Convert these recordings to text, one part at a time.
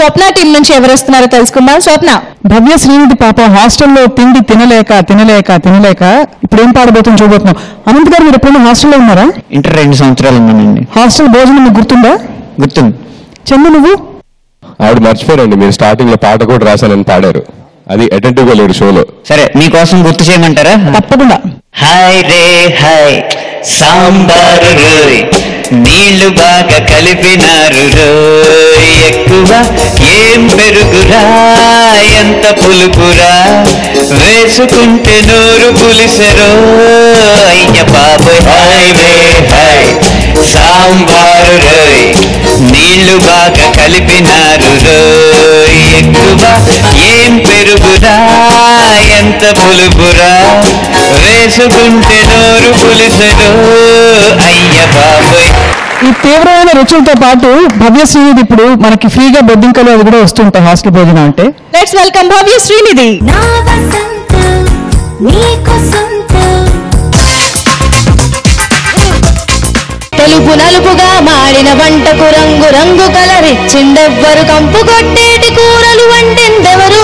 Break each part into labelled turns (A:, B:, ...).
A: స్వప్న team నుంచి ఎవరు వస్తున్నారో తెలుసుకుందాం. స్వప్న.
B: భవ్య శ్రీనిధి పాప హాస్టల్లో తిండి తినలేక ఇప్పుడు ఏం పాడబోతుంది చూడబోతున్నాం. అనంత్ గారు, మీరు ఎప్పుడైనా హాస్టల్లో ఉన్నారా?
C: ఇంటర్ 2 సంవత్సరాలు ఉన్నానండి.
B: హాస్టల్ భోజనం మీకు గుర్తుందా?
C: గుర్తుంది.
B: చందు, నువ్వు?
D: ఆవిడ మర్చిపోయారండి, మీరు స్టార్టింగ్ లో పాట కూడా రాశానని పాడారు. అది అటెంటివ్ గా లేడు షోలో.
C: సరే, మీకోసం గుర్తు చేయమంటారా?
B: తప్పకుండా.
C: హాయ్ రే హాయ్ సాంబారు రోయ్, నీళ్లు బాగా కలిపినారు రోయ్, ఎక్కువ ఏం పెరుగురా ఎంత పులుపురా, వేసుకుంటే నోరు పులిసెరో అయ్య బాబోయ్. హాయ్ రే హాయ్ సాంబారు రోయ్, నీళ్లు బాగా కలిపినారు రోయ్, ఎక్కువ ఏం పెరుగురా ఎంత పులుపురా, వేసుకుంటే నోరు పులిసెరో అయ్య బాబోయ్.
B: ఈ తీవ్రమైన రుచులతో పాటు భవ్య శ్రీనిధి ఇప్పుడు మనకి ఫ్రీగా బొద్దింకలు అది కూడా వస్తుంటాయి హాస్టల్ భోజనం అంటే.
A: లెట్స్ వెల్కమ్ భవ్య శ్రీనిధి. తెలుపు నలుపుగా మాడిన వంటకు రంగు రంగు కలరిచ్చిందెవ్వరు, కంపు కొట్టేటి కూరలు వండిందెవరు,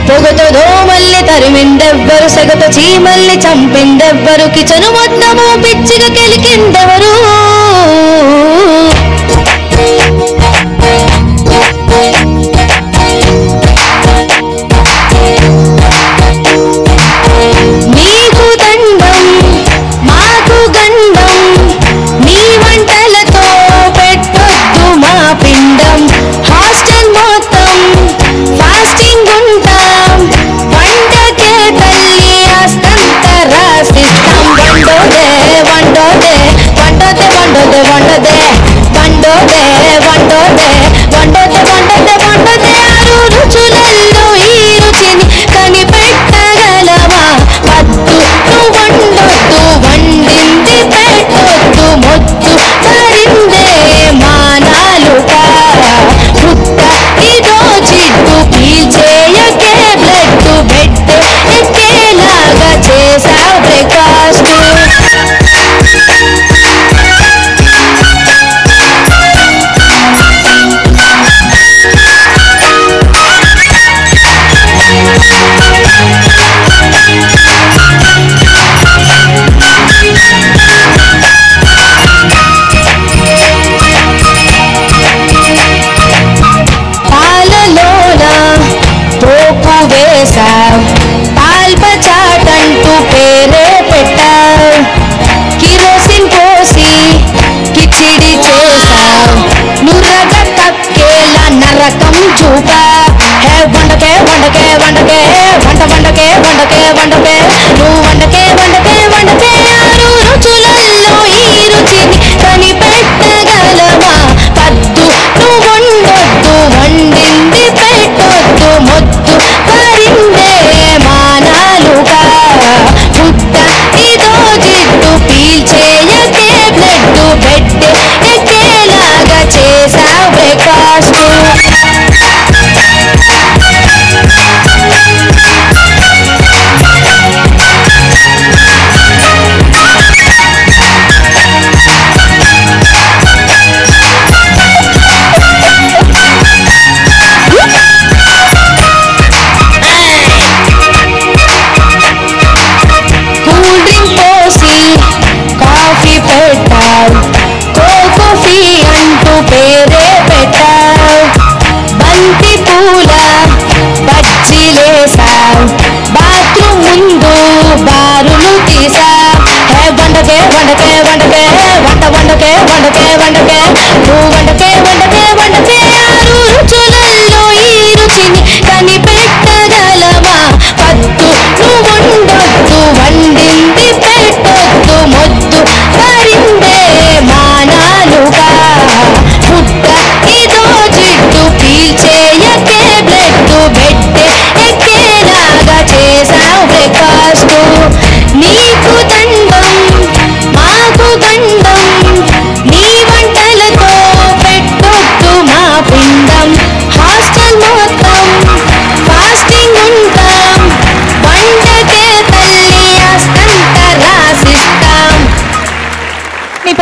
A: పొగతో దోమల్ని తరిమిందెవ్వరు, సెగతో చీమల్ని చంపిందెవ్వరు, కిచెను మొత్తము పిచ్చిగా కెలికిందెవరు. నీకు దండం మాకు గండం, నీ వంటలతో పెట్టొద్దు మా పిండం, హాస్టల్ మొత్తం ఫాస్టింగ్ ఉంటాం, వంటకే తల్లి ఆస్తంత రాసిస్తాం. వండోదే వండోదే వండోదే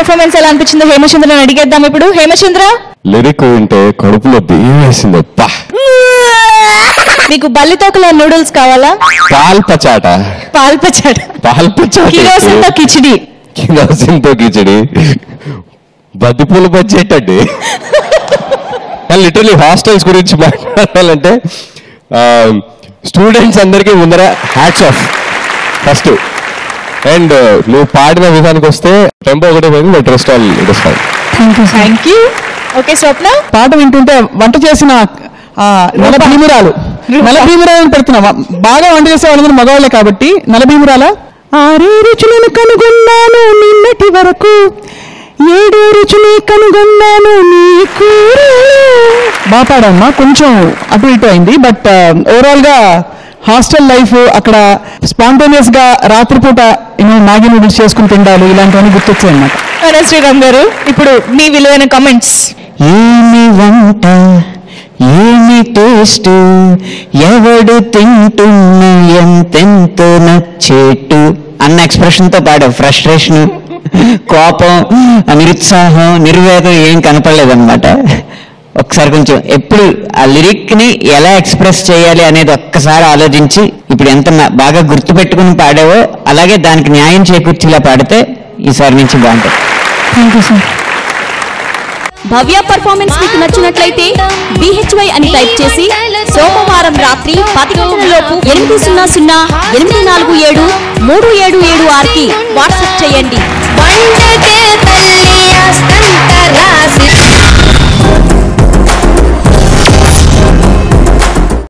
A: పర్ఫార్మెన్స్ ఎలా అనిపించిందో హేమచంద్రని అడిగేద్దాం ఇప్పుడు. హేమచంద్ర,
D: లిరిక్ వింటే కడుపులో బియ్యం వేసింది.
A: మీకు బల్లితోకల నూడిల్స్ కావాలా?
D: పాల్పచాట
A: కిరోసిన్తో కిచిడి
D: బద్దిపూల బడ్జెట్ అండి. లిటరలీ హాస్టల్స్ గురించి మాట్లాడాలంటే స్టూడెంట్స్ అందరికీ ముందర హ్యాట్స్ ఆఫ్ ఫస్ట్. అండ్ నువ్వు పాడిన విధానికి వస్తే టెంపో ఒకటే పోయింది, but rest all it is fine.
A: Thank you. Okay Swapna,
B: పాట వింటుంటే వంట చేసిన నలభీమురాలు పెడుతున్నాం. బాగా వంట చేసే వాళ్ళందరూ మగవాళ్ళే కాబట్టి నలభీమురాల 6 రుచులను కనుగొన్నాను నిన్నటి వరకు, 7 రుచులు కనుగొన్నాను నీకు. బాగా పాడమ్మా, కొంచెం అటు ఇటు అయింది, బట్ ఓవరాల్ గా హాస్టల్ లైఫ్, అక్కడ స్పాంటేనియస్ గా రాత్రిపూట మ్యాగీ నూడిల్స్ చేసుకుని తిండాలి, ఇలాంటివన్నీ గుర్తొచ్చాయి అన్నమాట.
A: శ్రీరామ్ గారు, ఇప్పుడు మీ విలువైన కమెంట్స్.
C: ఏమి వంట ఏమి టేస్ట్, ఎవడు తింటున్నా ఎంతెంతో నచ్చేట్టు అన్న ఎక్స్ప్రెషన్ తో పాడావు. ఫ్రస్ట్రేషన్, కోపం, నిరుత్సాహం, నిర్వేదం ఏం కనపడలేదన్నమాట. ఒకసారి కొంచెం ఎప్పుడు ఆ లిరిక్ ని ఎలా ఎక్స్ప్రెస్ చేయాలి అనేది ఒక్కసారి ఆలోచించి ఇప్పుడు ఎంత బాగా గుర్తుపెట్టుకుని పాడావో అలాగే దానికి న్యాయం చేకూర్చేలా పాడితే ఈసారి నుంచి బాగుంటుంది.
A: Thank you sir.
E: Bhavya performance మీకు నచ్చినట్లయితే BHY అని టైప్ చేసి సోమవారం రాత్రి 10 గంటలలోపు 80847377376కి వాట్సాప్ చేయండి.